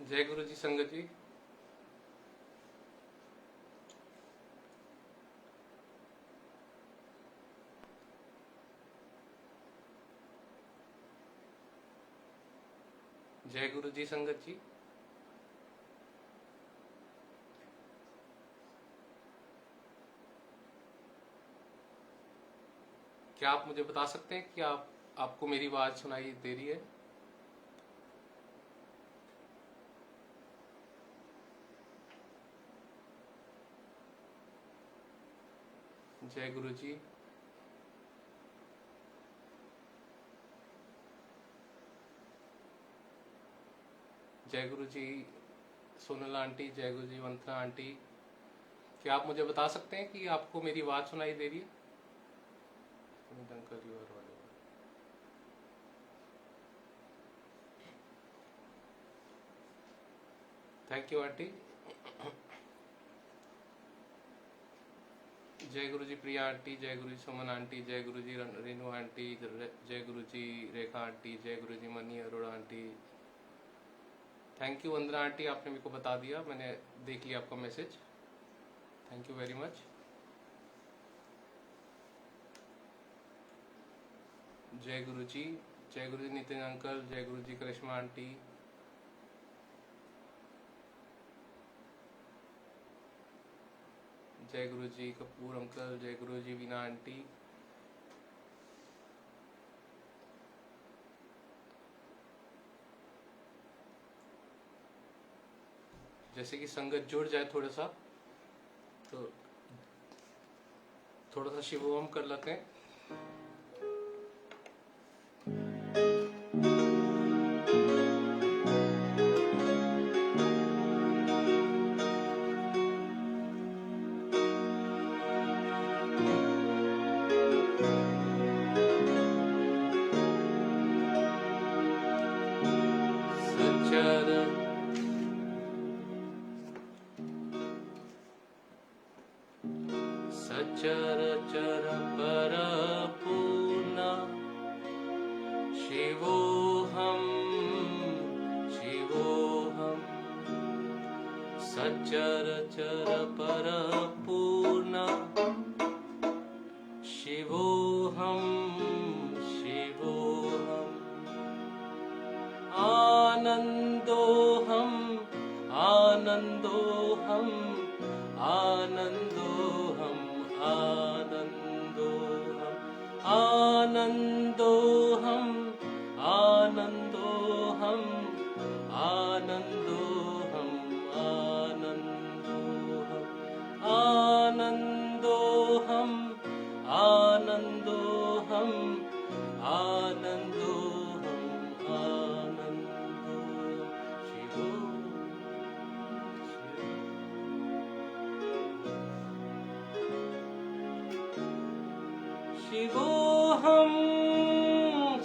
जय गुरु जी संगत जी। जय गुरु जी संगत जी। क्या आप मुझे बता सकते हैं कि आपको मेरी आवाज सुनाई दे रही है? जय गुरु जी। जय गुरु जी सोनल आंटी, जय गुरु जी वंतना आंटी। क्या आप मुझे बता सकते हैं कि आपको मेरी आवाज सुनाई दे रही है? Uncle you are audible. Thank you aunty. जय गुरु जी प्रिया आंटी, जय गुरु जी सुमन आंटी, जय गुरु जी रेनू आंटी, जय गुरु जी रेखा आंटी, जय गुरु जी Mani Arora aunty. Thank you Vandana aunty, आपने मेरे को बता दिया, मैंने देख लिया आपका message. Thank you very much. जय गुरु जी, जय गुरु जी नितिन अंकल, जय गुरु जी करिश्मा आंटी। जय गुरु जी कपूर अंकल, जय गुरु जी वीना आंटी। जैसे कि संगत जुड़ जाए थोड़ा सा, तो थोड़ा सा शिव ओम कर लेते हैं। सचर पर पूर्ण शिवोऽहम् शिवोऽहम्। सचर पर पूर्ण शिवोऽहम् शिवोऽहम्। आनन्दोऽहम् आनन्दोऽहम् आनन्दोऽहम् आनन्दोऽहम् आनन्दोऽहम् आनन्दोऽहम् आनन्दोऽहम् आनन्दोऽहम् आनन्दोऽहम् शिवोऽहम्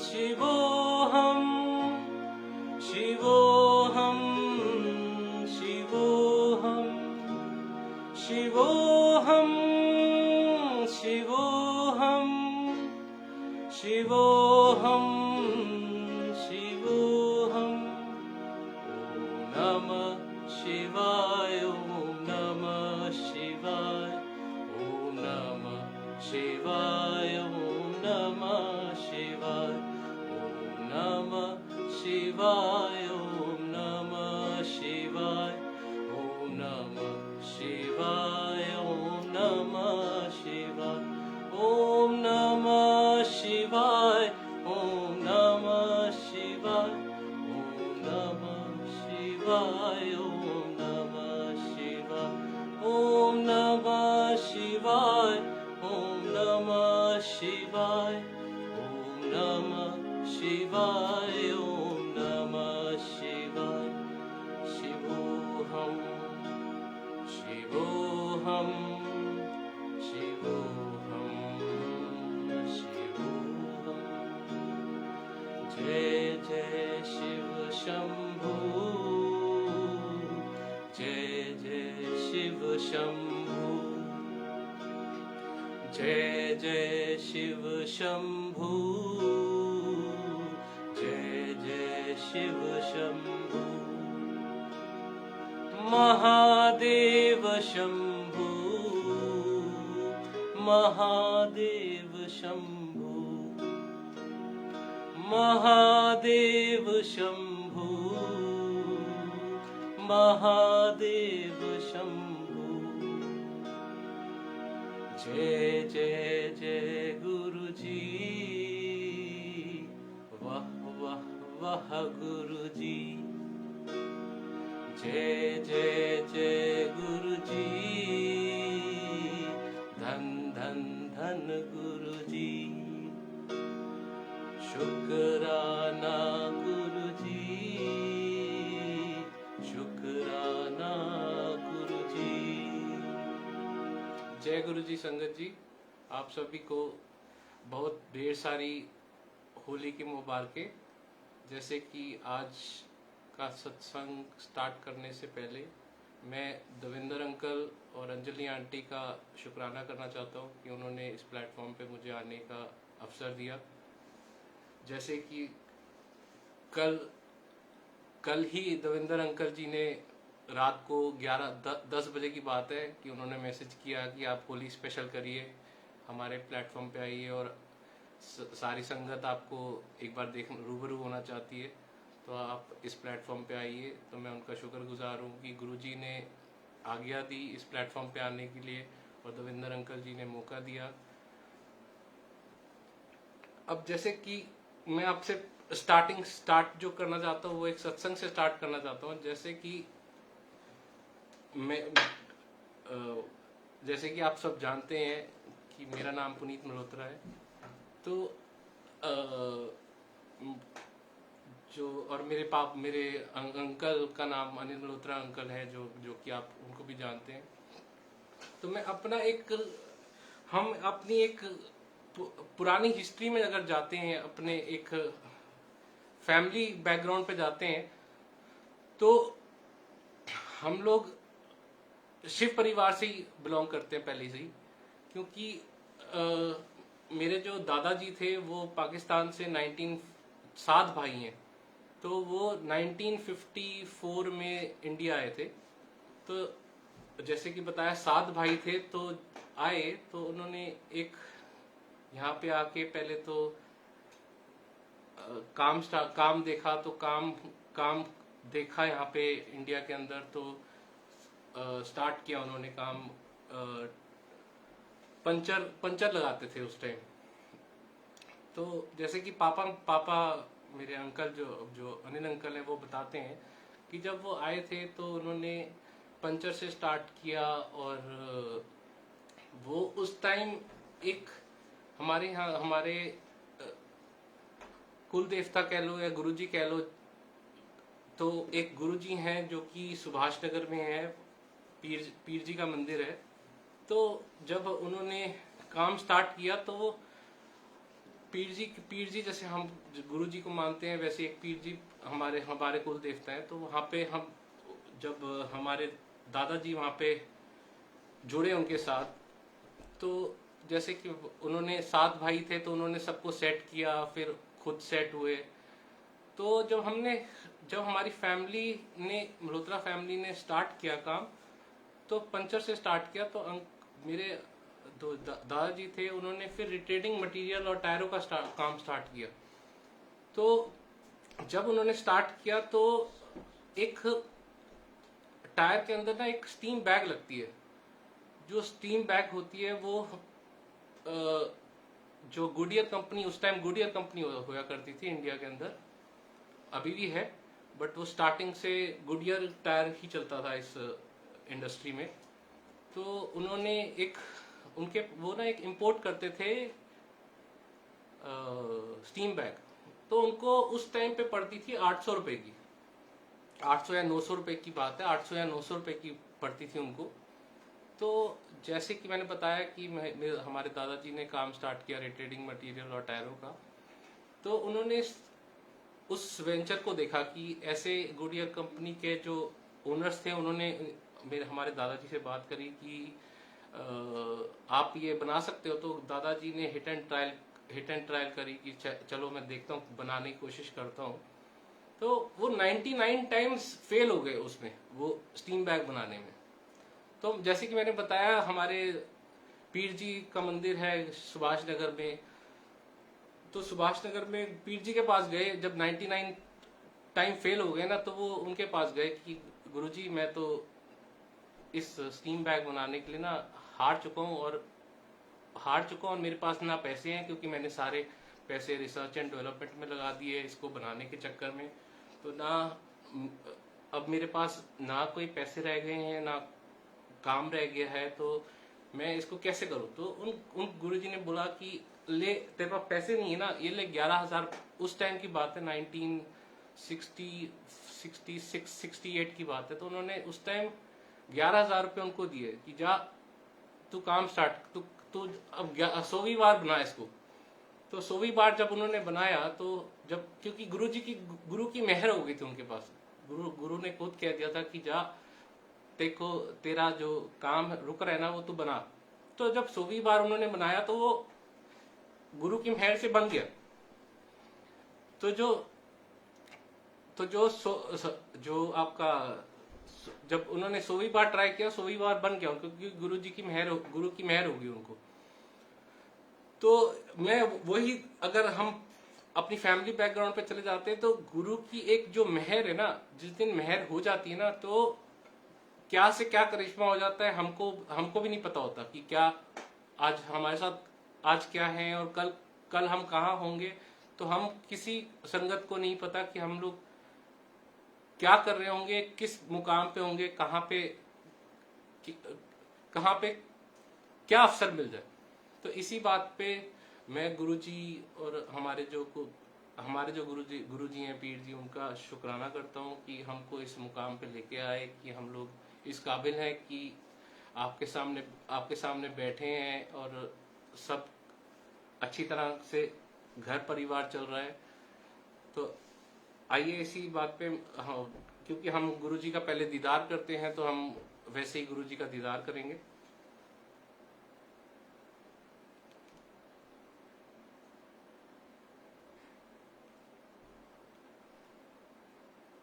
शिवोऽहम् शिवोऽहम् शिवोऽहम् शिवोऽहम् शिवोऽहम् शिवोऽहम् शिवोऽहम्। ॐ नमः शिवाय, ॐ नमः शिवाय, ॐ नमः शिवाय, ॐ नमः शिवाय, ॐ नमः शिवाय, ॐ नमः शिवाय, ॐ नमः शिवाय, ॐ नमः शिवाय, ॐ नमः शिवाय, ॐ नमः शिवाय, ॐ नमः शिवाय, ॐ नमः शिवाय, ॐ नमः शिवाय, ॐ नमः शिवाय, ॐ नमः शिवाय, ॐ नमः शिवाय। शिवोऽहम् शिवोऽहम् शिवोऽहम् शिवोऽहम्। जय जय शिव शंभू, जय जय शिव शंभू, जय जय शिव शंभू, जय जय शिव शंभू। महादेव शंभु, महादेव शंभु, महादेव शंभु, महादेव शंभु। जय जय जय गुरु जी, वाह वाह वाह गुरु जी। जय जय जय गुरु जी, धन धन धन गुरु जी। शुक्राना गुरु जी, शुक्राना गुरु जी। जय गुरु जी संगत जी, आप सभी को बहुत ढेर सारी होली की मुबारकें। जैसे कि आज का सत्संग स्टार्ट करने से पहले मैं देवेंद्र अंकल और अंजलि आंटी का शुक्राना करना चाहता हूँ कि उन्होंने इस प्लेटफॉर्म पे मुझे आने का अवसर दिया। जैसे कि कल ही देवेंद्र अंकल जी ने रात को 10 बजे की बात है कि उन्होंने मैसेज किया कि आप होली स्पेशल करिए, हमारे प्लेटफॉर्म पे आइए और सारी संगत आपको एक बार रूबरू होना चाहती है, तो आप इस प्लेटफॉर्म पे आइए। तो मैं उनका शुक्रगुजार हूँ कि गुरुजी ने आज्ञा दी इस प्लेटफॉर्म पे आने के लिए और देवेंद्र अंकल जी ने मौका दिया। अब जैसे कि मैं आपसे स्टार्ट जो करना चाहता हूँ वो एक सत्संग से स्टार्ट करना चाहता हूँ। जैसे कि आप सब जानते हैं कि मेरा नाम पुनीत मल्होत्रा है। तो और मेरे अंकल का नाम अनिल मल्होत्रा अंकल है, जो कि आप उनको भी जानते हैं। तो मैं हम अपनी एक पुरानी हिस्ट्री में अगर जाते हैं, अपने एक फैमिली बैकग्राउंड पे जाते हैं, तो हम लोग शिव परिवार से ही बिलोंग करते हैं पहले से ही। क्योंकि मेरे जो दादाजी थे वो पाकिस्तान से 7 भाई हैं, तो वो 1954 में इंडिया आए थे। तो जैसे कि बताया 7 भाई थे, तो आए तो उन्होंने एक यहाँ पे आके पहले तो काम देखा, तो काम देखा यहाँ पे इंडिया के अंदर। तो स्टार्ट किया उन्होंने काम, पंचर लगाते थे उस टाइम। तो जैसे कि पापा मेरे अंकल जो अनिल अंकल हैं वो बताते हैं कि जब वो आए थे तो उन्होंने पंचर से स्टार्ट किया। और वो उस टाइम एक हमारे यहाँ हमारे कुल देवता कह लो या गुरुजी कह लो, तो एक गुरुजी हैं जो कि सुभाष नगर में है, पीर जी का मंदिर है। तो जब उन्होंने काम स्टार्ट किया तो वो पीर जी जैसे हम गुरुजी को मानते हैं, वैसे एक पीर जी हमारे कुल देवता है। तो वहाँ पे हम जब हमारे दादाजी वहाँ पे जुड़े उनके साथ, तो जैसे कि उन्होंने 7 भाई थे तो उन्होंने सबको सेट किया, फिर खुद सेट हुए। तो जब हमारी फैमिली ने मल्होत्रा फैमिली ने स्टार्ट किया काम, तो पंचर से स्टार्ट किया। तो मेरे दादाजी थे, उन्होंने फिर रिट्रेडिंग मटेरियल और टायरों का काम स्टार्ट किया। तो जब उन्होंने स्टार्ट किया तो एक टायर के अंदर ना एक स्टीम बैग लगती है। जो स्टीम बैग होती है वो जो गुडियर कंपनी, उस टाइम गुडियर कंपनी होया करती थी इंडिया के अंदर, अभी भी है, बट वो स्टार्टिंग से गुडियर टायर ही चलता था इस इंडस्ट्री में। तो उन्होंने वो ना एक इंपोर्ट करते थे स्टीम बैग। तो उनको उस टाइम पे पड़ती थी 800 रुपए की, 800 या 900 रुपए की बात है, 800 या 900 रुपए की पड़ती थी उनको। तो जैसे कि मैंने बताया कि हमारे दादाजी ने काम स्टार्ट किया रिट्रेडिंग मटेरियल और टायरों का। तो उन्होंने उस वेंचर को देखा कि ऐसे गुडियर कंपनी के जो ओनर्स थे, उन्होंने हमारे दादाजी से बात करी कि आप ये बना सकते हो। तो दादाजी ने हिट एंड ट्रायल करी कि चलो मैं देखता हूँ, बनाने की कोशिश करता हूँ। तो वो 99 टाइम्स फेल हो गए उसमें, वो स्टीम बैग बनाने में। तो जैसे कि मैंने बताया, हमारे पीर जी का मंदिर है सुभाष नगर में, तो सुभाष नगर में पीर जी के पास गए, जब 99 टाइम फेल हो गए ना, तो वो उनके पास गए कि गुरुजी मैं तो इस स्टीम बैग बनाने के लिए ना हार चुका हूँ और मेरे पास ना पैसे हैं, क्योंकि मैंने सारे पैसे रिसर्च एंड डेवलपमेंट में लगा दिए इसको बनाने के चक्कर में। तो ना अब मेरे पास ना कोई पैसे रह गए हैं, ना काम रह गया है, तो मैं इसको कैसे करूं। तो उन गुरुजी ने बोला कि ले, तेरे पास पैसे नहीं है ना, ये ले 11,000। उस टाइम की बात है, 1968 की बात है। तो उन्होंने उस टाइम 11,000 रुपये उनको दिए कि जा तू काम स्टार्ट, तू अब 100वीं बार बना इसको। तो 100वीं बार जब उन्होंने बनाया, तो जब क्योंकि गुरु की मेहर हो गई थी उनके पास, गुरु ने खुद कह दिया था कि जा देखो तेरा जो काम रुक रहा है ना वो तू बना। तो जब 100वीं बार उन्होंने बनाया तो वो गुरु की मेहर से बन गया। तो जो आपका जब उन्होंने 100वीं बार ट्राई किया, 100वीं बार बन गया, क्योंकि गुरु की मेहर होगी उनको। तो मैं वही, अगर हम अपनी फैमिली बैकग्राउंड पे चले जाते हैं, तो गुरु की एक जो मेहर है ना, जिस दिन मेहर हो जाती है ना, तो क्या से क्या करिश्मा हो जाता है, हमको भी नहीं पता होता कि क्या आज हमारे साथ आज क्या है और कल हम कहाँ होंगे। तो हम किसी संगत को नहीं पता कि हम लोग क्या कर रहे होंगे, किस मुकाम पे होंगे, कहाँ पे क्या अवसर मिल जाए। तो इसी बात पे मैं गुरुजी और हमारे जो गुरुजी हैं, पीर जी, उनका शुक्राना करता हूँ कि हमको इस मुकाम पे लेके आए, कि हम लोग इस काबिल हैं कि आपके सामने बैठे हैं और सब अच्छी तरह से घर परिवार चल रहा है। तो आइए इसी बात पे, हाँ, क्योंकि हम गुरुजी का पहले दीदार करते हैं, तो हम वैसे ही गुरुजी का दीदार करेंगे।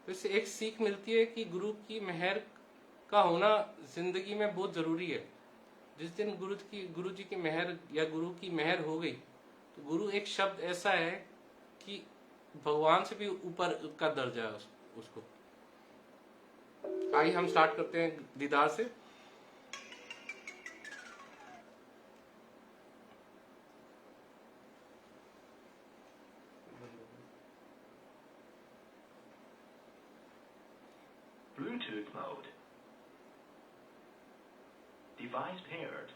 तो इससे एक सीख मिलती है कि गुरु की मेहर का होना जिंदगी में बहुत जरूरी है। जिस दिन गुरु जी की मेहर या गुरु की मेहर हो गई, तो गुरु एक शब्द ऐसा है कि भगवान से भी ऊपर का दर्जा है उसको। आइए हम स्टार्ट करते हैं दीदार से। Bluetooth mode. Device paired.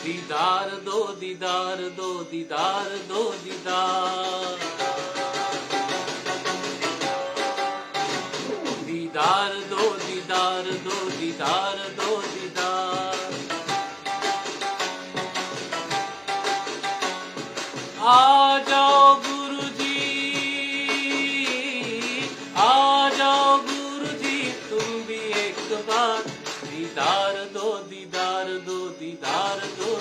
दीदार दो दीदार दो दीदार दो दीदार, दीदार दो दीदार दो दीदार दो दीदार। आ जाओ गुरुजी, आ जाओ गुरुजी, तुम भी एक बार दीदार दो दीदार दो दीदार दो दीदार।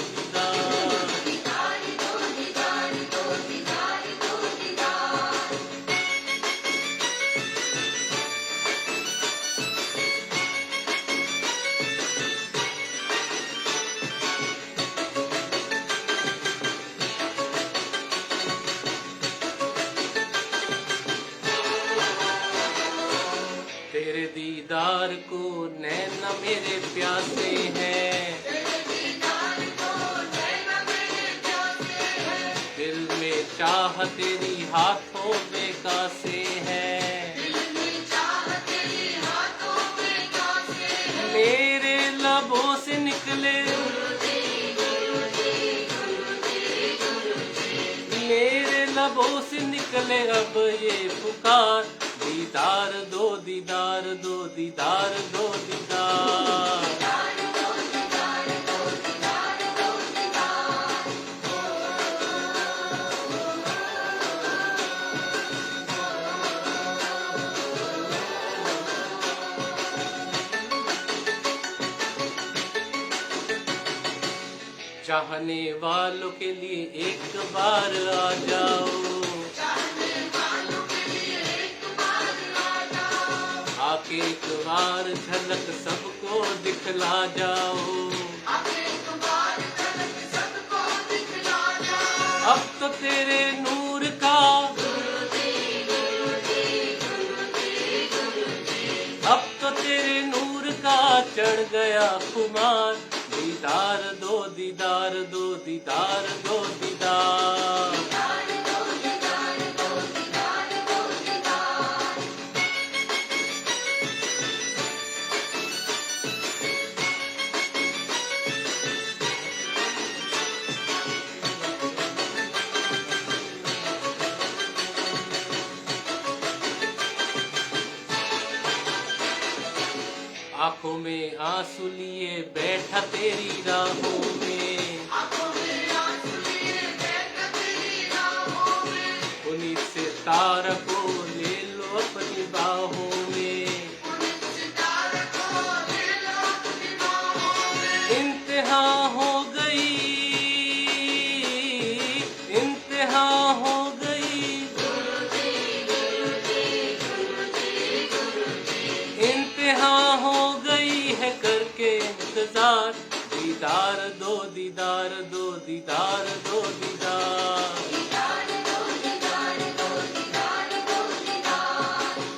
तेरे दीदार को नैना मेरे प्यासे हैं, दिल में चाह तेरी हाथों में कासे हैं, मेरे लबों से निकले, मेरे लबों से निकले अब ये पुकार, दीदार दो दीदार दो दीदार दो दीदार। चाहने वालों के लिए एक बार आ जाओ, आके एक बार झलक सबको दिखला जाओ। अब तो तेरे नूर का, अब तो तेरे नूर का चढ़ गया खुमार। दीदार दो दीदार दो दीदार दो दीदार। आंखों में आंसू लिए बैठा तेरी राहों में, उन्हीं से तारा को ले लो अपनी बाहों में। इंतहा हो गई, इंतहा हो गई, इंतहा हो गई है करके इंतजार। दीदार दो दीदार दो दीदार दो दीदार।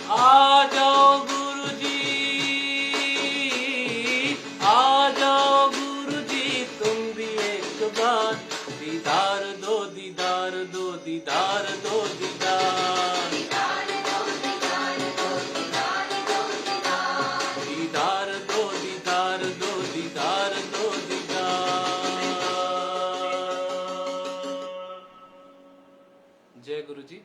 आ जाओ गुरुजी, आ जाओ गुरुजी तुम भी एक बार। दीदार दो दीदार दो दीदार दो दीदार। दीदार दो दीदार दो दीदार दो दीदार। जय गुरुजी।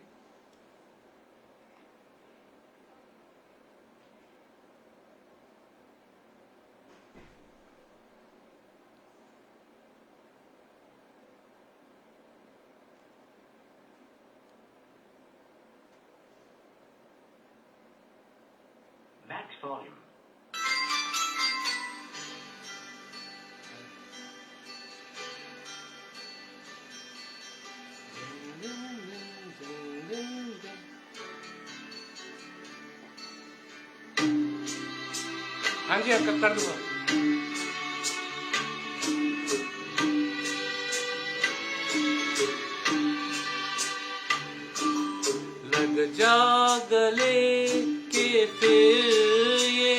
Max volume. हाँ जी अंकल कर दूंगा। लग जा गले के फिर ये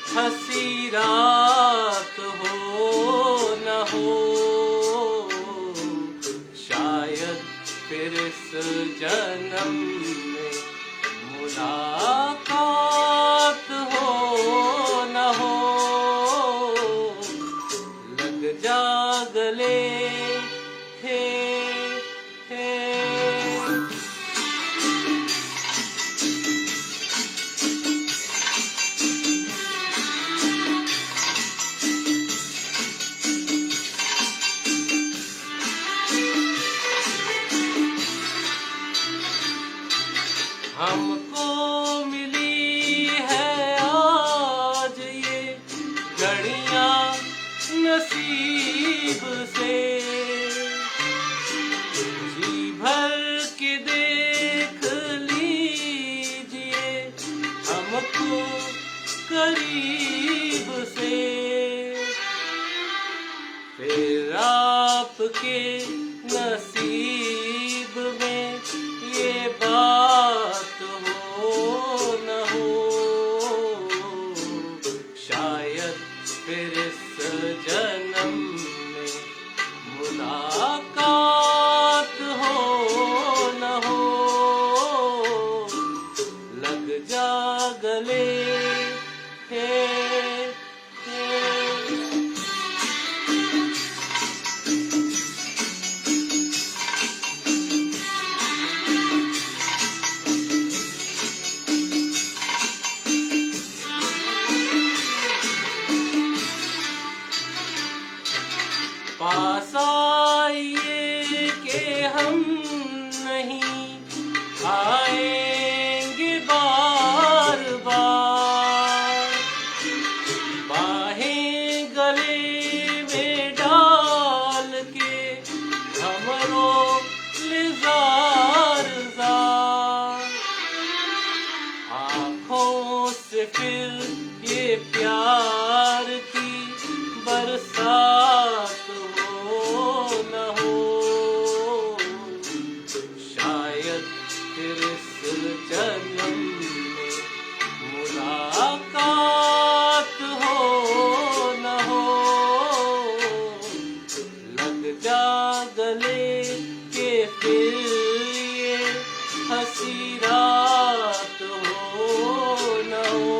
हंसी रात हो न हो, शायद फिर इस जन्म में मुलाकात हो न हो। लग जा गले हे हे। हमको मिली है आज ये घड़ियां नसीब से, जी भर के देख लीजिए हमको करीब से। फिर आपके नसीब में ये बात हो न हो, शायद फिर इस जन्म में मुलाकात हो न हो। लग जा गले हे हे। ये प्यार की बरसात हो न हो, शायद फिर इस जन्म में मुलाकात हो न हो, लग जा गले के फिर ये हंसी रात हो न हो,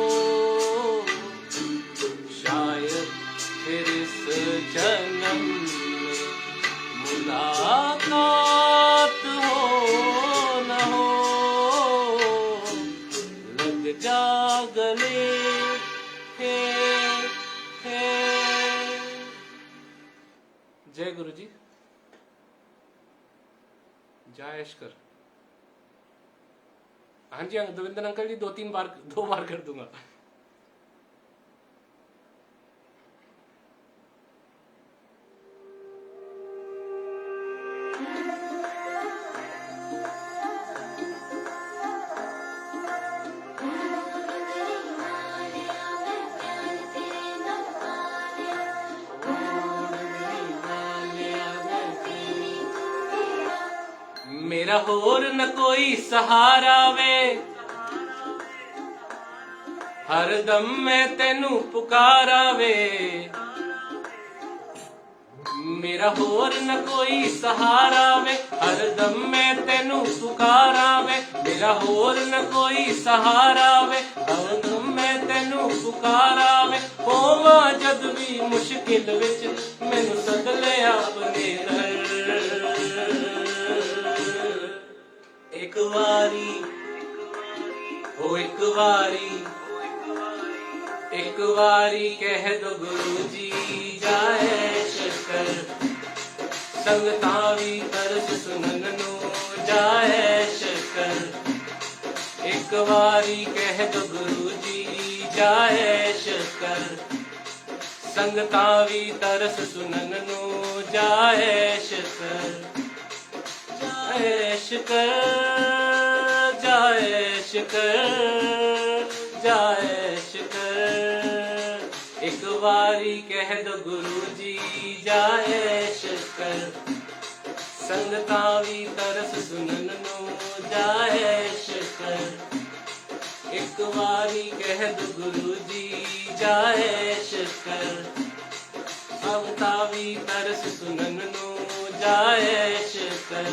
शायद फिर इस जन्म में मुलाकात हो न हो, लग जा गले हे हे। जय गुरु जी, जय कर। हाँ जी दविंदर अंकल जी, 2 बार कर दूंगा। मेरा होर न कोई सहारा वे, हर दम मैं तेनू पुकारा वे। मेरा होर न कोई सहारा वे, हर दम मैं तेनू पुकारा वे। मेरा होर न कोई सहारा वे, हर दम मैं तेनू पुकारा वे। होवां जद भी मुश्किल विच मैनू सद ले अपने दर। एक वारी ओ एक वारी, एक वारी कह दो गुरु जी जाए शक्कर, संगतां वी तरस सुनन नू जाए शक्कर। एक वारी कह दो गुरु जी जाए शक्कर, संगतां वी तरस सुनन नू जाए शक्कर। जाए शक्कर, जाए शक्कर, जाए शक्कर। एक वारी कह दो गुरु जी जाए शक्कर, संगतां वी तरस सुनन नू जाए शक्कर। एक वारी कह दो गुरु जी जाए शक्कर, संगतां वी तरस सुनन नू जाए शक्कर।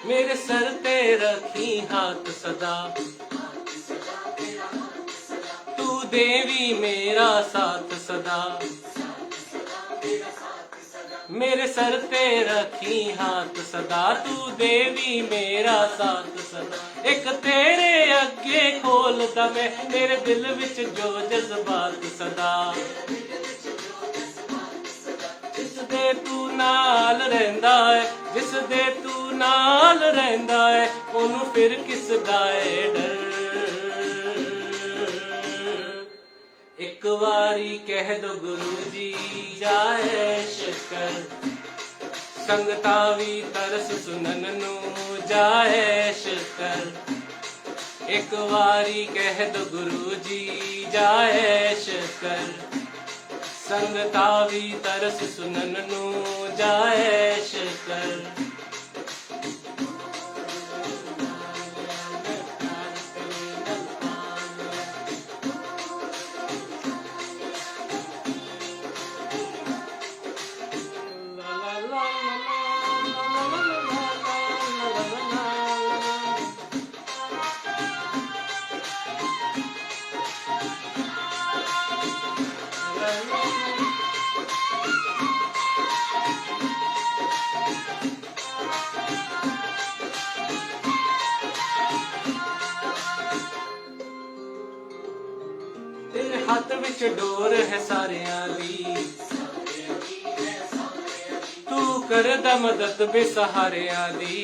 मेरे सर ते रखी हाथ सदा, तू देवी मेरा साथ सदा। मेरे सर ते रखी हाथ सदा, तू देवी मेरा साथ सदा। एक तेरे अगे खोलदा मैं मेरे दिल विच जो जज्बात सदा। जिस दे तू नाल रहिंदा है, जिस दे तू नाल रहिंदा है, ओनू फिर किस दा है डर। एक वारी कह दो गुरु जी जाए शक्कर, संगतां वी तरस सुनन नू जाए शक्कर। एक वारी कह दो गुरु जी जाए शक्कर, संगतां वी तरस सुनन नू जाए शक्कर। तेरे हाथ विच डोर है सारियां दी, तू करदा मदद बेसहारियां दी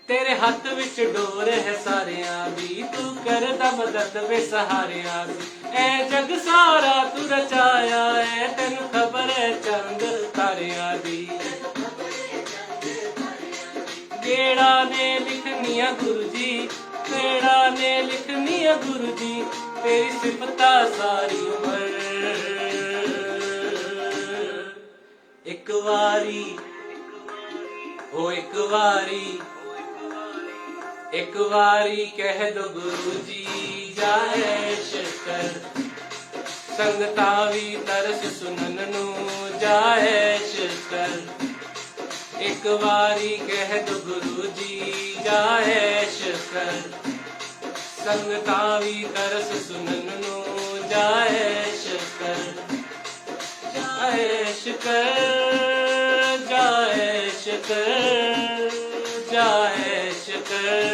तेरे हत्थ विच डोर है सारियां दी तू करदा मदद बेसहारियां दी ऐ जग सारा तू रचाया है तैनू खबर है चंद तारियां दी गेड़ा ने लिखनिया गुरु जी गेड़ा ने लिखनिया गुरु जी तेरी सिफता सारी उम्र एक वारी ओ एक वारी कह दो गुरु जी जाए शकर संगता भी तरस सुनन नू जाए शकर एक वारी कह दो गुरु जी जाए शकर संगता भी तरस सुनन नू जाए शकर जाए शकर जाए शकर जाए शकर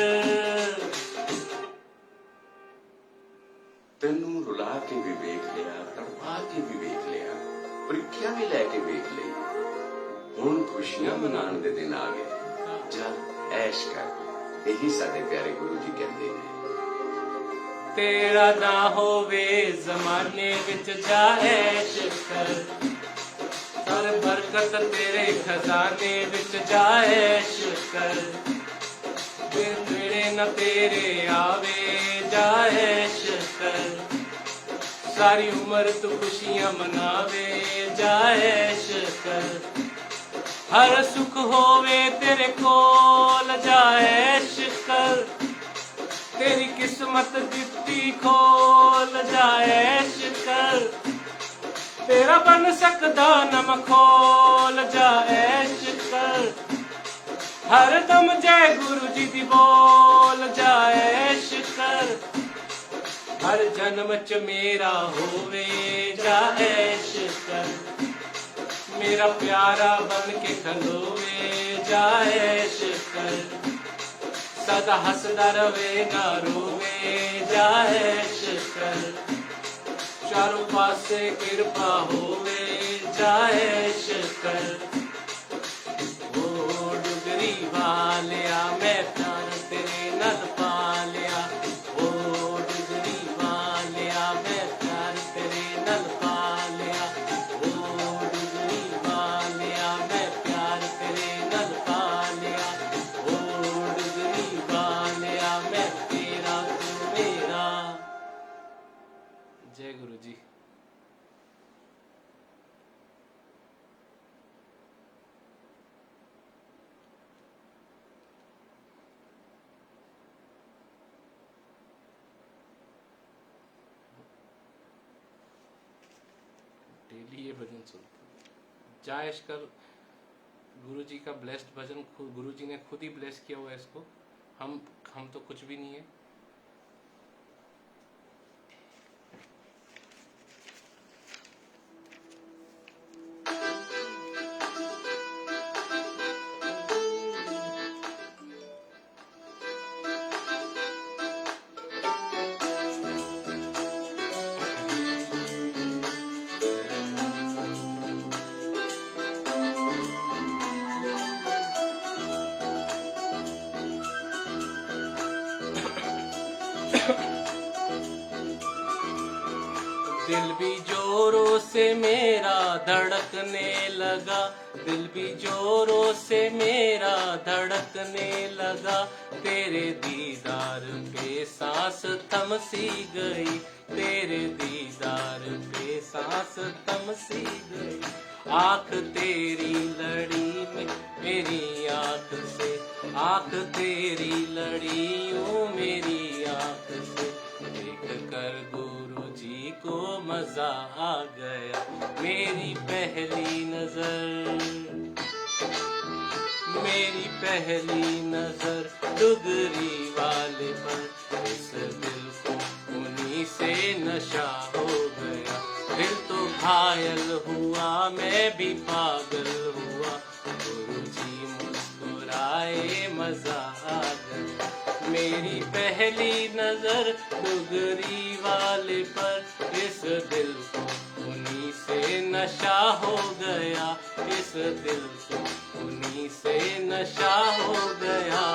ਤੈਨੂੰ ਰੁਲਾ ਕੇ ਵੀ ਵੇਖ ਲਿਆ ਤੜਪਾ ਕੇ ਵੀ ਵੇਖ ਲਿਆ ਪ੍ਰੀਖਿਆ ਵੀ ਲੈ ਕੇ ਵੇਖ ਲਈ ਹੁਣ ਖੁਸ਼ੀਆਂ ਮਨਾਉਣ ਦੇ ਦਿਨ ਆ ਗਏ ਜਾ ਐਸ਼ ਕਰ ਇਹੀ ਸਾਡੇ ਪਿਆਰੇ ਗੁਰੂ ਜੀ ਕਹਿੰਦੇ ਨੇ तेरा ना होवे जमाने विच जाए शकर पर बरकत तेरे खजाने विच जाए शकर फिर तेरे न तेरे आवे जाए शकर सारी उम्र तू खुशियां मनावे जाए शकर हर सुख होवे तेरे कोल जाए शकर तेरी किस्मत दित्ती खोल जाए शकर तेरा बन सकदा नम खोल जाए शकर हर दम जय गुरु जी दी बोल जाए शकर हर जन्म च मेरा होवे जाए शकर मेरा प्यारा बन के खलोवे जाए शकर सदा हसदा रवे ना रोवे जाए शकर चारों पासे कृपा होवे जाए शकर ओ डुगरी वालिया मैं प्यार तेरे नल पा लिया ओ डुगरी वालिया मैं प्यार तेरे नल पा लिया ओ डुगरी वालिया मैं प्यार तेरे नल पा लिया मैं तेरा तू मेरा जय गुरु जी डेली ये भजन सुनते जायश कर गुरु जी का ब्लेस्ड भजन गुरु जी ने खुद ही ब्लेस किया हुआ है इसको हम तो कुछ भी नहीं है दिल भी जोरों से मेरा धड़कने लगा दिल भी जोरों से मेरा धड़कने लगा तेरे दीदार पे सांस थम सी गई तेरे दीदार पे सांस थम सी गई आँख तेरी लड़ी में मेरी आँख से आँख तेरी लड़ी यूं मेरी आँख से देख कर गुरु जी को मजा आ गया मेरी पहली नजर डुगरी वाले पर इस दिल को उन्हीं से नशा हो गया दिल तो घायल हुआ मैं भी पागल हुआ गुरु जी मुस्कुराए मजा आ गया मेरी पहली नजर डुगरी वाले पर इस दिल को उन्हीं से नशा हो गया, इस दिल को उन्हीं से नशा हो गया।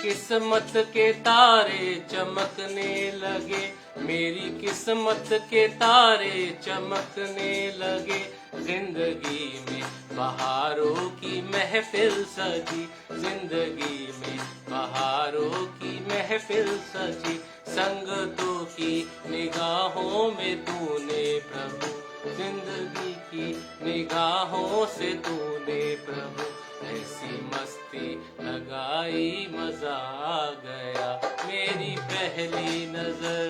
किस्मत के तारे चमकने लगे, मेरी किस्मत के तारे चमकने लगे। जिंदगी में बहारों की महफिल सजी, जिंदगी में बहारों की महफिल सजी। संगतों की निगाहों में तूने प्रभु, जिंदगी की निगाहों से तूने प्रभु ऐसी मस्ती लगाई, मजा आ गया। मेरी पहली नजर,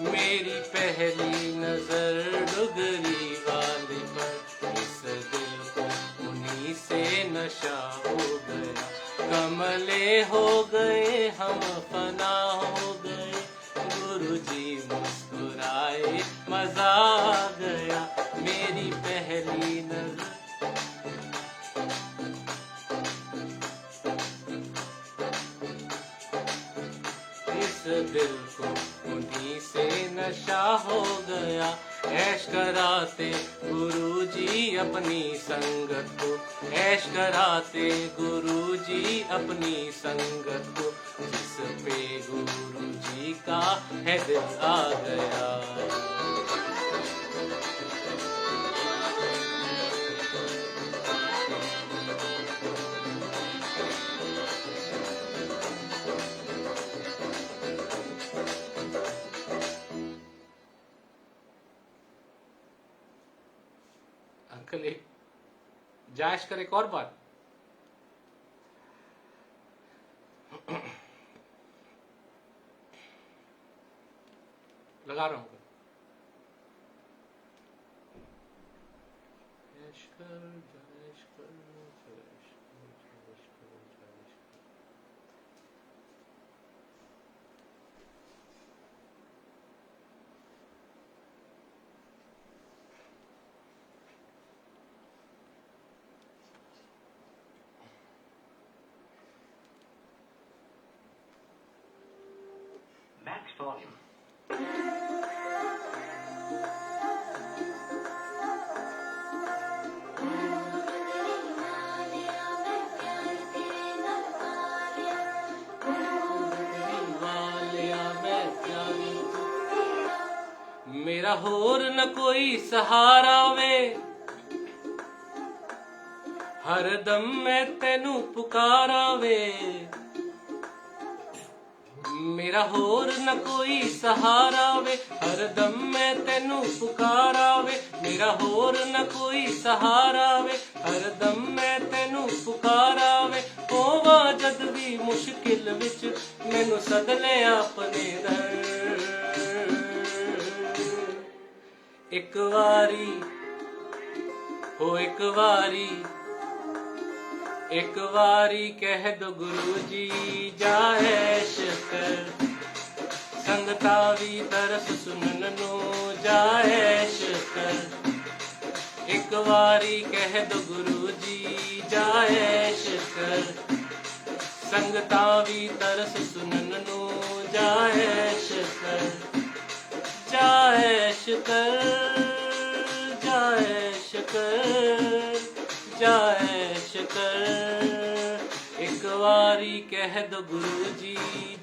मेरी पहली नजर डुगरी वाली पर, इस दिल को उन्हीं से नशा हो गया। कमले हो गए हम, फना हो गए, गुरुजी मुस्कुराए, मजा आ गया। मेरी पहली नजर, दिल को उन्हीं से नशा हो गया। ऐश कराते गुरुजी अपनी संगत को, ऐश कराते गुरुजी अपनी संगत को, जिस पे गुरुजी का है दिल आ गया। अंकल एक जायश कर एक और बार। लगा रहा हूं जायश कर, जायश कर, जायश कर, जायश कर, जायश कर। Max volume. मेरा होर न कोई सहारा वे, हर दम मैं तेनू पुकारा वे। मेरा होर न कोई सहारा वे, हर दम मैं तेनू पुकारा वे। मेरा होर न कोई सहारा वे, हर दम मैं तेनू पुकारा वे। होवा जद भी मुश्किल विच मैनू सद ले अपने दर। एक वारी हो एक वारी, एक वारी कह दो गुरुजी जायश कर। संगता भी तरस सुनन नो जायश कर। एक वारी कह दो गुरुजी जायश कर। संगता भी तरस सुनन नो जायश कर। जायश कर, जायश कर, जायश कर। एक वारी कह दो गुरुजी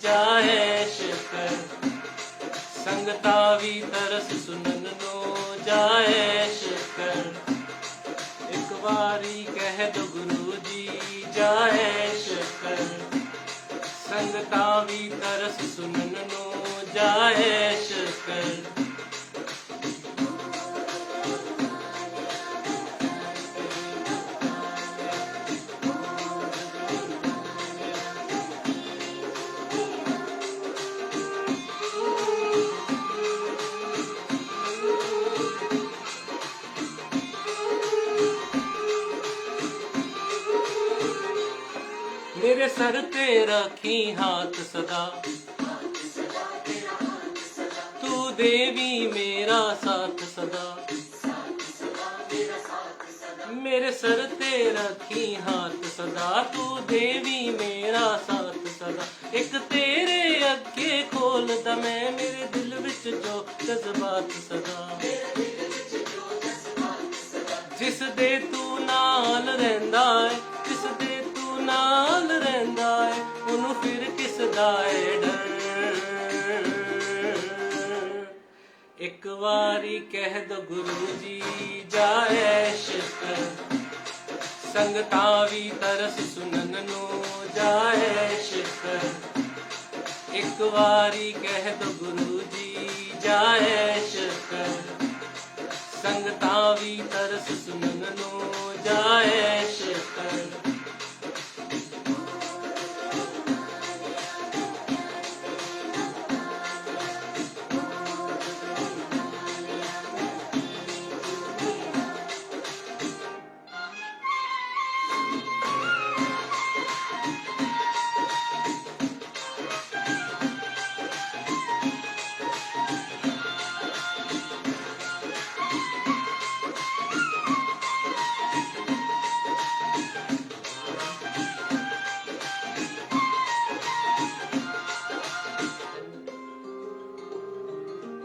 जायश कर। संगता भी तरस सुनन नो जायश कर। एक वारी कह दो गुरुजी जायश कर। संगता भी तरस सुनन नो जायश कर। मेरे सर पे रखी हाथ सदा, देवी मेरा साथ सदा, मेरे सर ते रखी हाथ सदा, तू देवी मेरा साथ सदा। एक तेरे अगे खोलदा मैं मेरे दिल विच जो जज्बात सदा, जिस दे तू नाल रहिंदा है, जिस दे तू नाल रहिंदा है, उन्हों फिर किस दा है डर। एक वारी कह दो गुरु जी जाए शिकर, संगतां भी तरस सुनन नू जाए शिकर। एक वारी कह दो गुरु जी जाए शिकर, संगतां भी तरस सुनन नू जाए शिकर।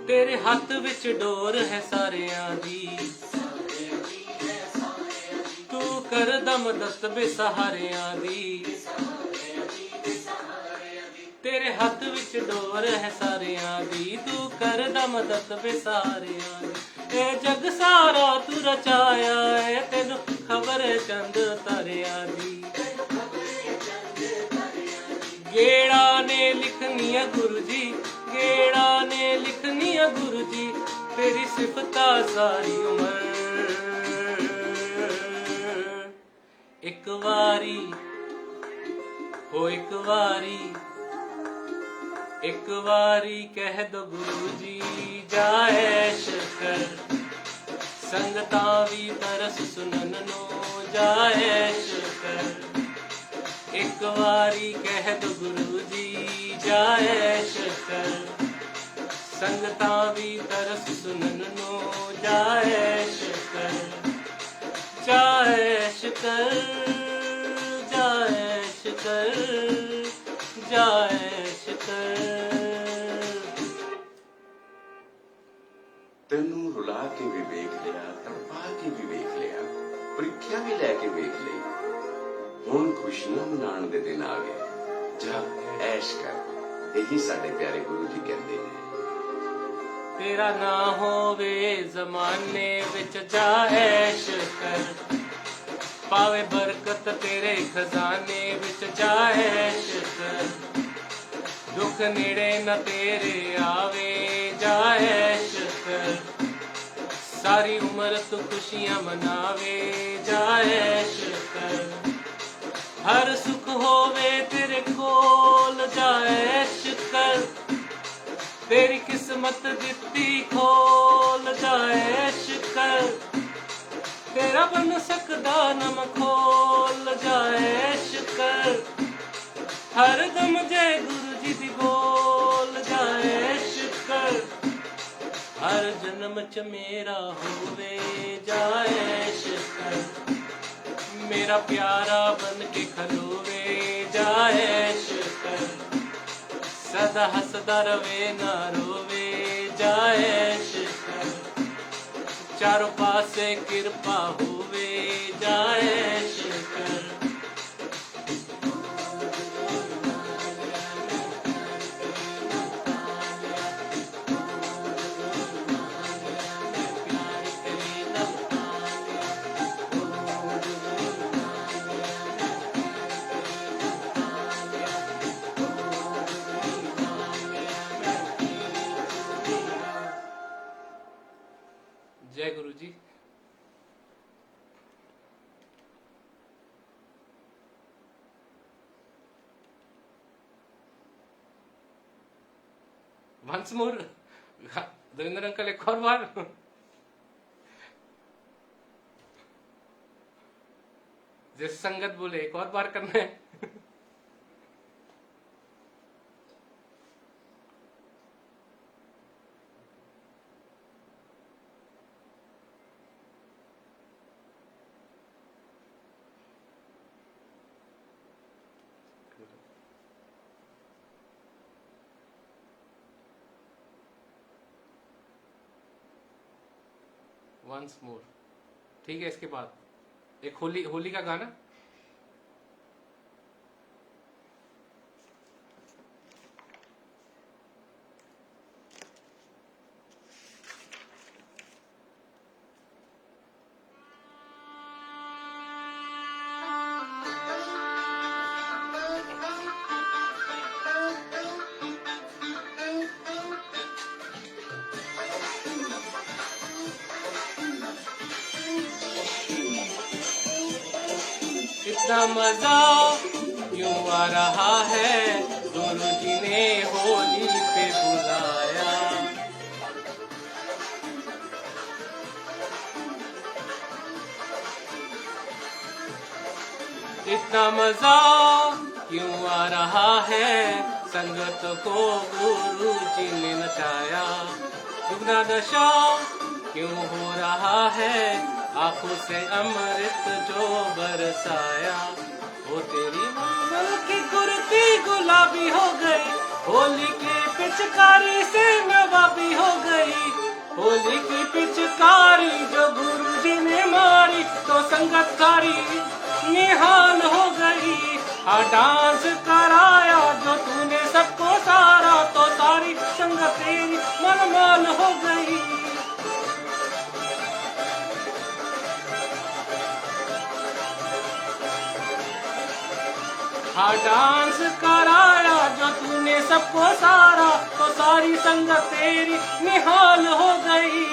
तेरे हथ विच डोर है सारियां दी, तू कर दम दस्त बेसहारियां दी। तेरे हथ विच डोर है सारियां दी, तू कर दम दस्त बेसहारियां दी। ए जग सारा तू रचाया है, तेनू खबर है चंद तारियां दी। गेड़ा ने लिखनिया गुरु जी, गेड़ा ने लिखनिया गुरु जी, तेरी सिफता सारी उम्र। एक वारी हो एक वारी, एक वारी कह दो गुरु जी जाए शिकर, संगतां भी तरस सुनन नू जाए शिकर। एक वारी कह दो गुरु जी जाए शिकर, संगतां भी तरस सुनन नू जाए शिकर। जाए शिकर, जाए शिकर, जाए शिकर। ਤੈਨੂੰ ਰੁਲਾ ਕੇ ਵੀ ਵੇਖ ਲਿਆ, ਤੜਪਾ ਕੇ ਵੀ ਵੇਖ ਲਿਆ, ਪ੍ਰੀਖਿਆ ਵੀ ਲੈ ਕੇ ਵੇਖ ਲਈ। ਹੁਣ ਖੁਸ਼ੀਆਂ ਮਨਾਉਣ ਦੇ ਦਿਨ ਆ ਗਏ, ਜਾ ਐਸ਼ ਕਰ। ਇਹੀ ਸਾਡੇ ਪਿਆਰੇ ਗੁਰੂ ਜੀ ਕਹਿੰਦੇ ਨੇ। तेरा ना होवे जमाने विच जा ऐश कर, पावे बरकत तेरे खजाने विच जा ऐश कर। दुख नेड़े न तेरे आवे जा ऐश कर, सारी उम्र तू खुशियां मनावे जा ऐश कर। हर सुख होवे तेरे कोल जा ऐश कर, तेरी किस्मत दिती खोल जा ऐश कर। तेरा बन सकदा नम खोल जा ऐश कर, हर दम जय गुरु जी दी बोल जा ऐश कर। हर जन्म च मेरा होवे जा ऐश कर, मेरा प्यारा बन के खलोवे जा ऐश कर। सदा हसदा रवे ना रोवे जा ऐश कर, चारों पासे कृपा होवे जा ऐश कर। जय गुरु जी। वंस मोर देवेंद्र अंकल, एक और बार। जैसे संगत बोले एक और बार करना है। वंस मोर, ठीक है। इसके बाद एक होली का गाना। इतना मजा क्यों आ रहा है, गुरुजी ने होली पे बुलाया। इतना मजा क्यों आ रहा है, संगत को गुरुजी ने नचाया। दुगना नशा क्यों हो रहा है, आंखों से अमृत जो बरसाया। वो तेरी मंगल की कुर्ती गुलाबी हो गई, होली की पिचकारी से नवाबी हो गई। होली की पिचकारी जो गुरुजी ने मारी, तो संगत सारी निहाल हो गई। हाँ डांस कराया जो तूने सबको सारा, तो सारी संगत तेरी मनमाल हो गई। हाँ डांस कराया जो तूने सबको सारा, तो सारी संगत तेरी निहाल हो गई।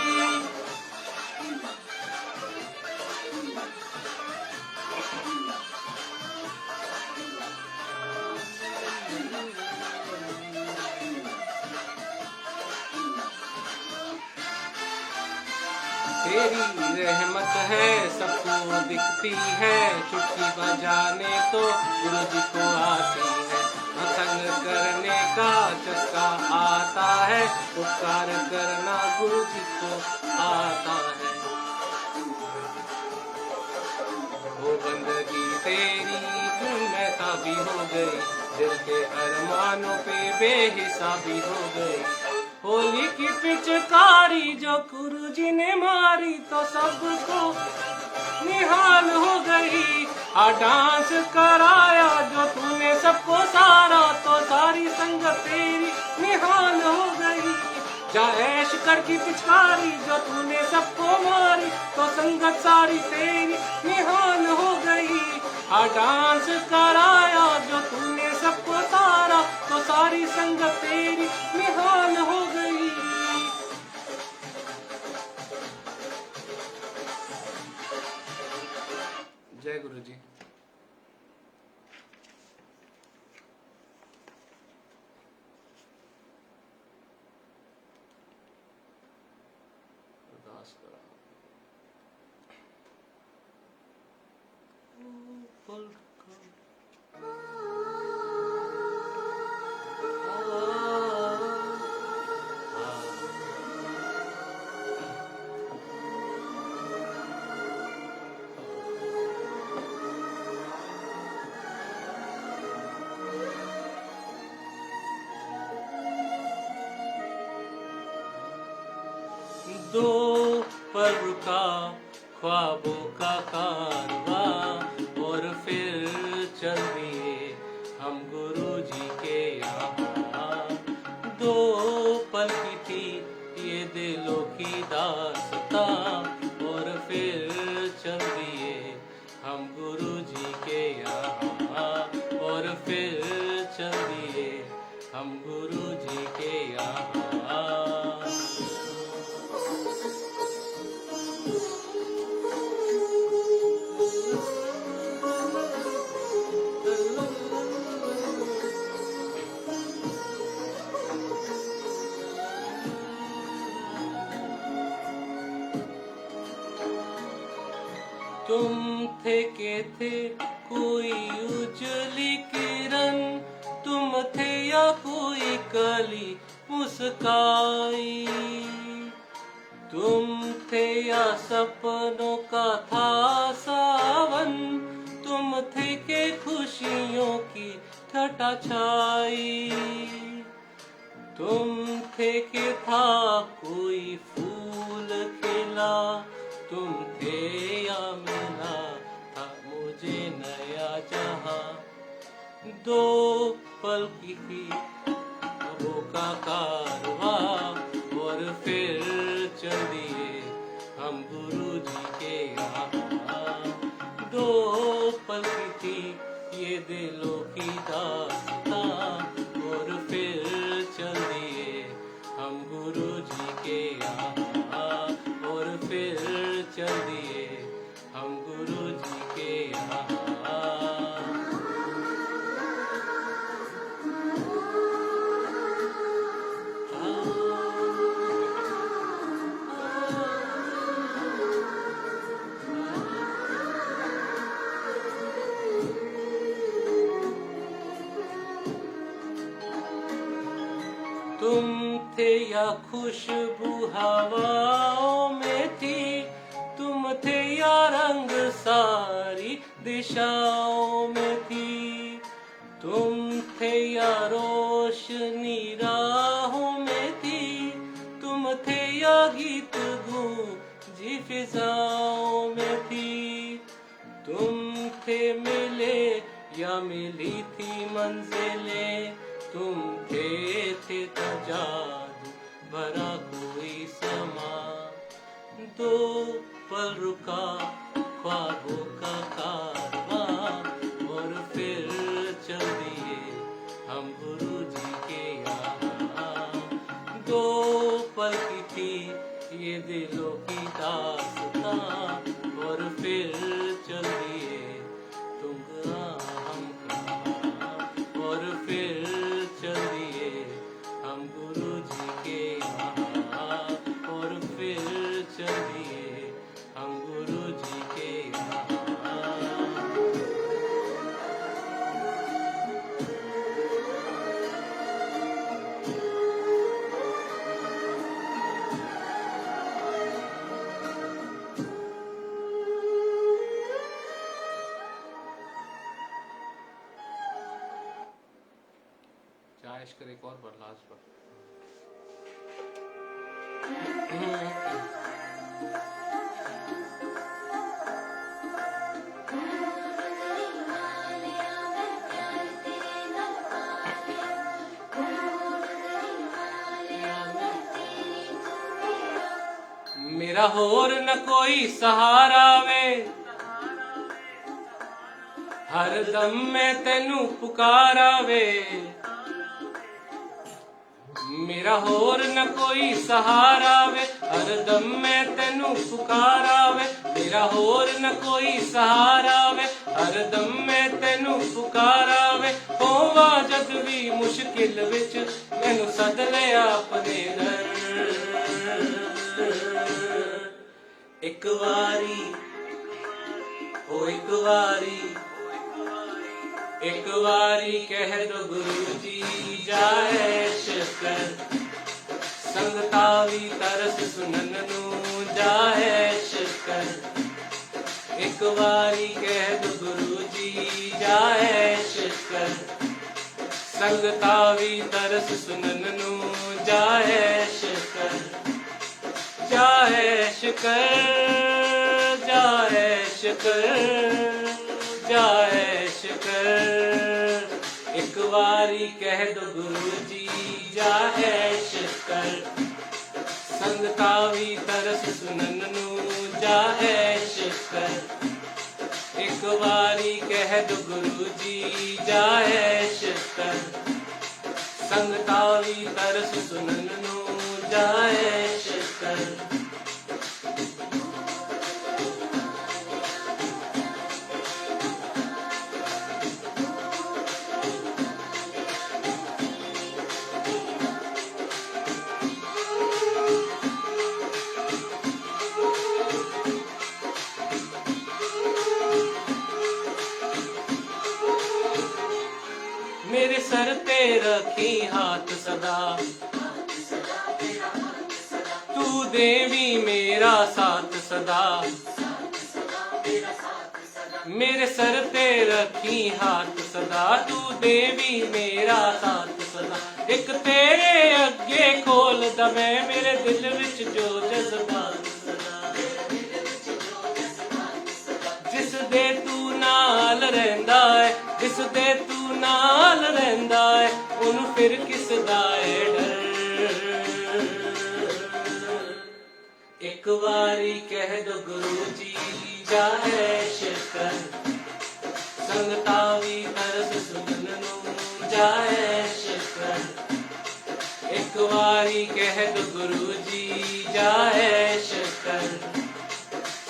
तेरी रहमत है सबको दिखती है, चुटकी बजाने तो गुरुजी को आती है। संग करने का चस्का आता है, उपकार करना गुरुजी को आता है। वो बंदगी तेरी में ताबी हो गई, दिल के अरमानों पे बेहिसाबी हो गई। होली की पिचकारी जो गुरुजी ने मारी, तो सबको निहाल हो गई। हाँ डांस कराया जो तूने सबको सारा, तो सारी संगत तेरी निहाल हो गई। जा ऐश कर की पिचकारी जो तूने सबको मारी, तो संगत सारी तेरी निहाल हो गई। हाँ डांस कराया जो तूने सबको सारा, तो सारी संगत तेरी निहाल हो गई। जय गुरु जी। अरदास करा। दो पर्व का ख्वाबों का कारवां, और फिर चल दिए हम गुरुजी के यहाँ। दो पल की थी ये दिलों की दास्तां, और फिर चल दिए हम गुरुजी के यहाँ। और फिर चल दिए हम गुरुजी के यहाँ। तुम थे के थे कोई उजली किरण, तुम थे या कोई कली मुस्काई। तुम थे या सपनों का था सावन, तुम थे के खुशियों की छटा छाई। तुम थे के था कोई फूल खिला, तुम थे या मिला था मुझे नया जहां। दो पल की थी ख्वाबों का कारवां और फिर चल दिए हम गुरु जी के यहाँ। दो पल की थी ये दिलों की दास्तां और फिर चल दिए हम गुरु जी के यहाँ। और फिर चल दिए हम गुरु जी के यहाँ। तुम थे या खुशबू हवाओं में थी, तुम थे या रंग सारी दिशाओं में थी। तुम थे या रोशनी राहों में थी, तुम थे या गीत गूंजी फिजाओं में थी। तुम थे मिले या मिली थी मंजिलें, तुम थे जादू भरा कोई समा। दो पल रुका ख्वाबों का कारवां और फिर चल दिए हम गुरु जी के यहाँ। दो पल की थी ये दिलों की दास्तां और फिर चल दिए तुम हम कहाँ। और फिर चल दिए हम गुरु जी के यहाँ। और फिर चल दिए हम गुरु जी के यहाँ। चाइश कर एक और बार लास्ट बार। मेरा होर न कोई सहारा वे, हर दम मैं तेनू पुकारा वे। मेरा होर न कोई सहारा वे, हर दम मैं तेनू पुकारा वे। मेरा होर न कोई सहारा वे, हर दम मैं तेनू पुकारा वे। होवा जद भी मुश्किल विच मैनू सद ले अपने घर। एक वारी ओ एक वारी, एक वारी कह दो गुरु जी जाए शकर। संगतावी तरस सुनन नू जाए शकर। एक वारी कह दो गुरु जी जाए शकर। संगतावी तरस सुनन नू जाए शकर। जाए शकर, जाए शकर, जाए शकर। एक वारी कह दो गुरु जी जाए शकर। संगतावी तरस सुनन नू जाए शकर। एक वारी कह दो गुरु जी जाए शकर। संगतावी तरस सुनन नू जाए शकर। मेरे सर पे रखी हाथ सदा, तू देवी मेरा साथ सदा। मेरे सर पे रखी हाथ सदा, तू देवी मेरा साथ सदा। एक तेरे अगे खोल दवे मेरे दिल विच जो जज्बात सदा। ਦੇ ਤੂੰ ਨਾਲ ਰਹਿੰਦਾ ਏ, ਜਿਸ ਦੇ ਤੂੰ ਨਾਲ ਰਹਿੰਦਾ ਏ, ਉਹਨੂੰ ਫਿਰ ਕਿਸ ਦਾ ਏ ਡਰ। ਇੱਕ ਵਾਰੀ ਕਹਿ ਦੋ ਗੁਰੂ ਜੀ ਜਾਏ ਸ਼ਕਰ, ਸੰਗਤਾਂ ਵੀ ਤਰਸ ਸੁਣਨ ਨੂੰ ਜਾਏ ਸ਼ਕਰ। ਇੱਕ ਵਾਰੀ ਕਹਿ ਦੋ ਗੁਰੂ ਜੀ ਜਾਏ ਸ਼ਕਰ,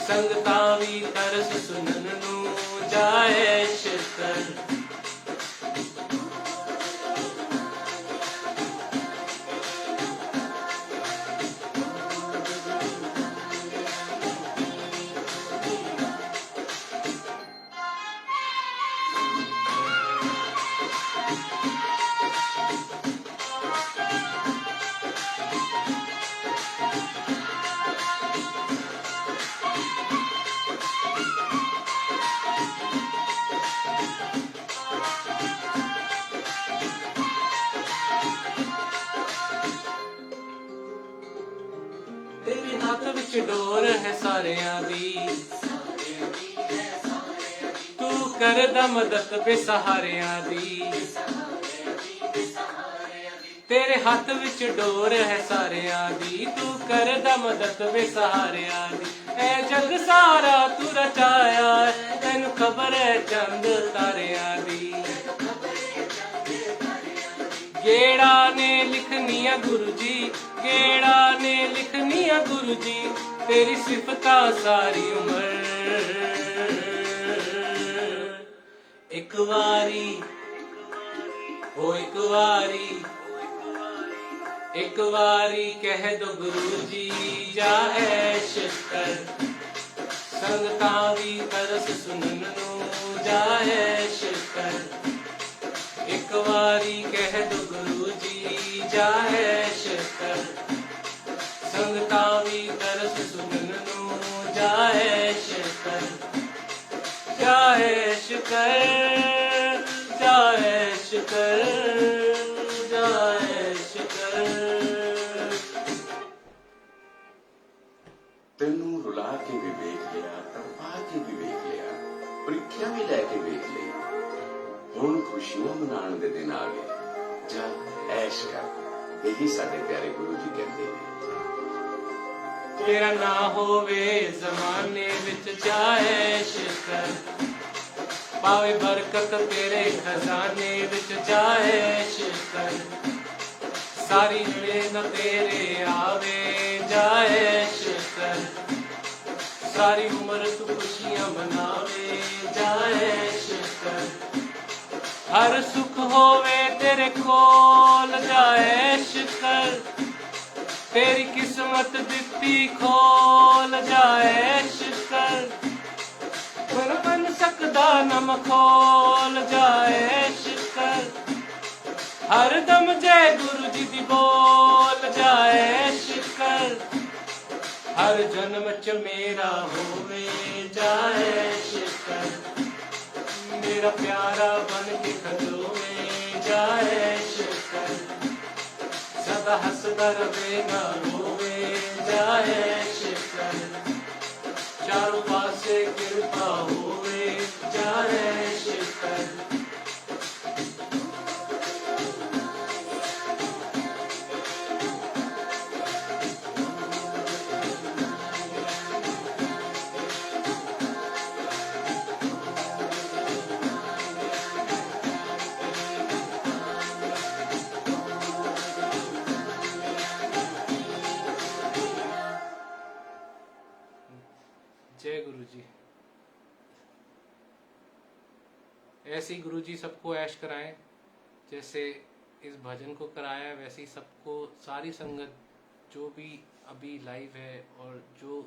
ਸੰਗਤਾਂ ਵੀ ਤਰਸ ਸੁਣਨ ਨੂੰ ਜਾਏ ਸ਼ਕਰ। ਤੇਰੇ ਹੱਥ ਵਿੱਚ ਡੋਰ ਹੈ ਸਾਰਿਆਂ ਦੀ, ਤੂੰ ਕਰਦਾ ਮਦਦ ਬੇਸਹਾਰਿਆਂ ਦੀ। ਤੇਰੇ ਹੱਥ ਵਿੱਚ ਡੋਰ ਹੈ ਸਾਰਿਆਂ ਦੀ, ਤੂੰ ਕਰਦਾ ਮਦਦ ਬੇਸਹਾਰਿਆਂ ਦੀ। ਐ ਜਗ ਸਾਰਾ ਤੂੰ ਰਚਾਇਆ, ਤੈਨੂੰ ਖਬਰ ਹੈ ਚੰਦ ਤਾਰਿਆਂ ਦੀ। ਗੇੜਾ ਨੇ ਲਿਖਨੀਆਂ ਗੁਰੂ ਜੀ, ਗੇੜਾ ਨੇ ਲਿਖਨੀਆਂ ਗੁਰੂ ਜੀ, ਤੇਰੀ ਸਿਫਤਾਂ ਸਾਰੀ ਉਮਰ। ਇੱਕ ਵਾਰੀ ਹੋ ਇੱਕ ਵਾਰੀ, ਇੱਕ ਵਾਰੀ ਕਹਿ ਦੋ ਗੁਰੂ ਜੀ ਜਾਏ ਸ਼ਕਰ, ਸੰਗਤਾਂ ਵੀ ਤਰਸ ਸੁਣਨ ਨੂੰ ਜਾਏ ਸ਼ਕਰ। ਇੱਕ ਵਾਰੀ ਕਹਿ ਦੋ ਗੁਰੂ ਜੀ ਜਾਏ ਸ਼ਕਰ, ਸੰਗਤਾਂ ਵੀ ਤਰਸ ਸੁਣਨ ਨੂੰ ਜਾਏ ਸ਼ਕਰ। ਜਾਏ ਸ਼ਕਰ, ਜਾਏ ਸ਼ਕਰ, ਜਾਏ ਸ਼ਕਰ। ਤੈਨੂੰ ਰੁਲਾ ਕੇ ਵੀ ਵੇਖ ਲਿਆ, ਤੜਪਾ ਕੇ ਵੀ ਵੇਖ ਲਿਆ, ਪ੍ਰੀਖਿਆ ਵੀ ਲੈ ਕੇ ਵੇਖ ਲਈ। ਹੁਣ ਖੁਸ਼ੀਆਂ ਮਨਾਉਣ ਦੇ ਦਿਨ ਆ ਗਏ, ਜਾ ਐਸ਼ ਕਰ। ਇਹੀ ਸਾਡੇ ਪਿਆਰੇ ਗੁਰੂ ਜੀ ਕਹਿੰਦੇ ਨੇ। ਤੇਰਾ ਨਾ ਹੋਵੇ ਜ਼ਮਾਨੇ ਵਿੱਚ ਜਾਏ ਸ਼ਕਰ, ਪਾਵੇ ਬਰਕਤ ਤੇਰੇ ਖਜ਼ਾਨੇ ਵਿੱਚ ਜਾਏ ਸ਼ਕਰ। ਸਾਰੀ ਮਿਹਨਤ ਤੇਰੇ ਆਵੇ ਜਾਏ ਸ਼ਕਰ, ਸਾਰੀ ਉਮਰ ਤੂੰ ਖੁਸ਼ੀਆਂ ਮਨਾਵੇ ਜਾਏ ਸ਼ਕਰ। ਹਰ ਸੁਖ ਹੋਵੇ ਤੇਰੇ ਕੋਲ ਜਾਏ ਸ਼ਕਰ, तेरी किस्मत दिती खोल जाए शक्कर। पर बन सकदा नम खोल जाए शक्कर, हर दम जय गुरु जी दी बोल जाए शक्कर। हर जन्म च मेरा होवे जाए शक्कर, मेरा प्यारा बन के खलोवे जाए शक्कर। सदा हसदा रवेगा रोवे जाए शक्कर, चारों पासे कृपा होवे जाए शक्कर। जय गुरु जी। ऐसे ही गुरु जी सबको ऐश कराएं, जैसे इस भजन को कराया वैसे ही सबको, सारी संगत जो भी अभी लाइव है और जो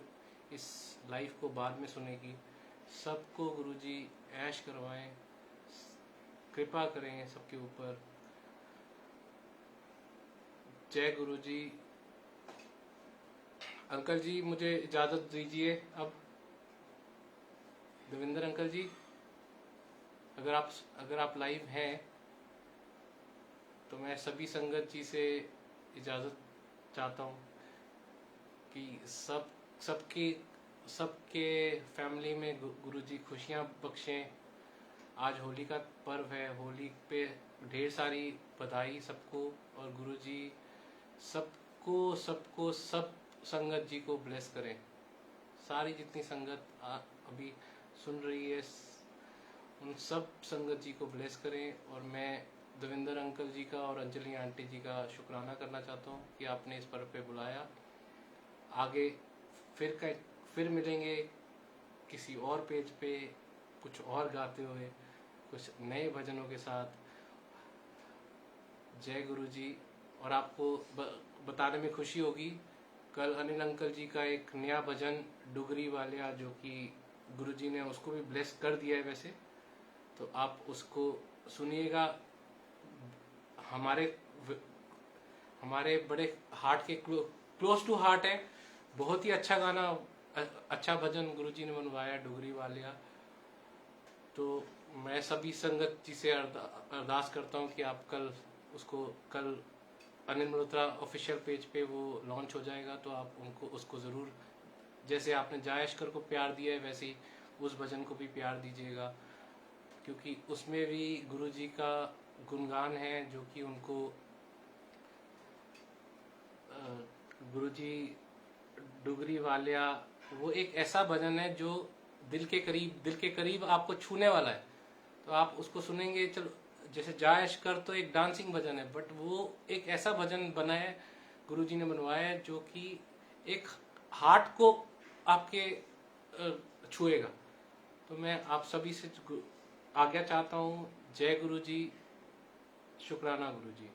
इस लाइव को बाद में सुनेगी, सबको गुरु जी ऐश करवाएं, कृपा करें सबके ऊपर। जय गुरु जी। अंकल जी मुझे इजाजत दीजिए अब। देवेंद्र अंकल जी, अगर आप लाइव हैं तो मैं सभी संगत जी से इजाज़त चाहता हूँ कि सबकी सबके फैमिली में गुरुजी खुशियाँ बख्शें। आज होली का पर्व है, होली पे ढेर सारी बधाई सबको। और गुरुजी सबको सबको सब संगत जी को ब्लेस करें। सारी जितनी संगत अभी सुन रही है उन सब संगत जी को ब्लेस करें। और मैं देवेंद्र अंकल जी का और अंजलि आंटी जी का शुक्राना करना चाहता हूँ कि आपने इस पर्व पे बुलाया। आगे फिर मिलेंगे किसी और पेज पे, कुछ और गाते हुए, कुछ नए भजनों के साथ। जय गुरु जी। और आपको बताने में खुशी होगी, कल अनिल अंकल जी का एक नया भजन डुगरी वालिया, जो कि गुरुजी ने उसको भी ब्लेस कर दिया है वैसे, तो आप उसको सुनिएगा। हमारे बड़े हार्ट के क्लोज टू हार्ट है। बहुत ही अच्छा गाना, अच्छा भजन गुरुजी ने बनवाया डुगरी वालिया। तो मैं सभी संगत जी से अरदास करता हूँ कि आप कल अनिल मल्होत्रा ऑफिशियल पेज पे वो लॉन्च हो जाएगा, तो आप उसको ज़रूर, जैसे आपने जायशकर को प्यार दिया है वैसे ही उस भजन को भी प्यार दीजिएगा, क्योंकि उसमें भी गुरुजी का गुणगान है जो कि उनको गुरुजी डुगरी वालिया, वो एक ऐसा भजन है जो दिल के करीब आपको छूने वाला है। तो आप उसको सुनेंगे, चलो जैसे जायश कर तो एक डांसिंग भजन है, बट वो एक ऐसा भजन बना है गुरुजी ने बनवाया है जो कि एक हार्ट को आपके छुएगा। तो मैं आप सभी से आज्ञा चाहता हूँ। जय गुरुजी, शुक्राना गुरुजी।